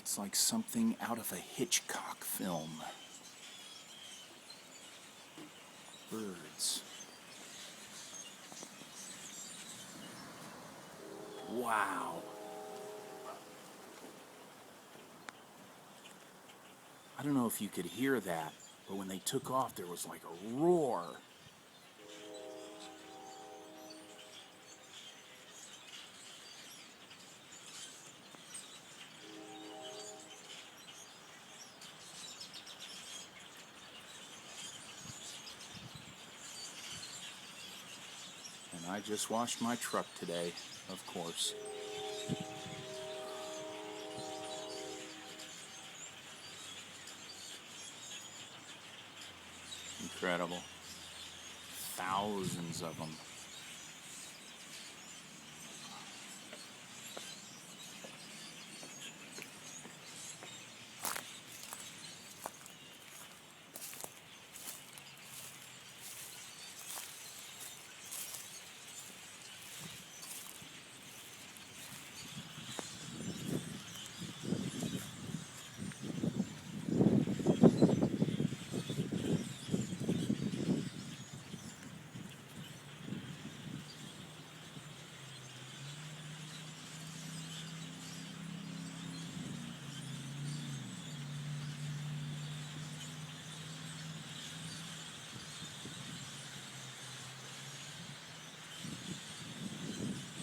It's like something out of a Hitchcock film. Birds. Wow. I don't know if you could hear that, but when they took off, there was like a roar. And I just washed my truck today, of course. Incredible. Thousands of them.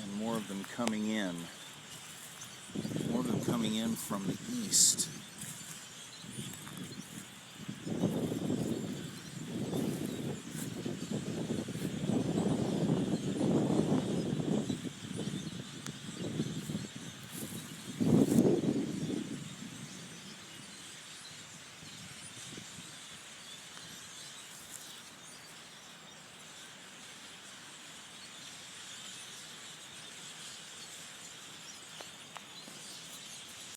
And more of them coming in. More of them coming in from the east.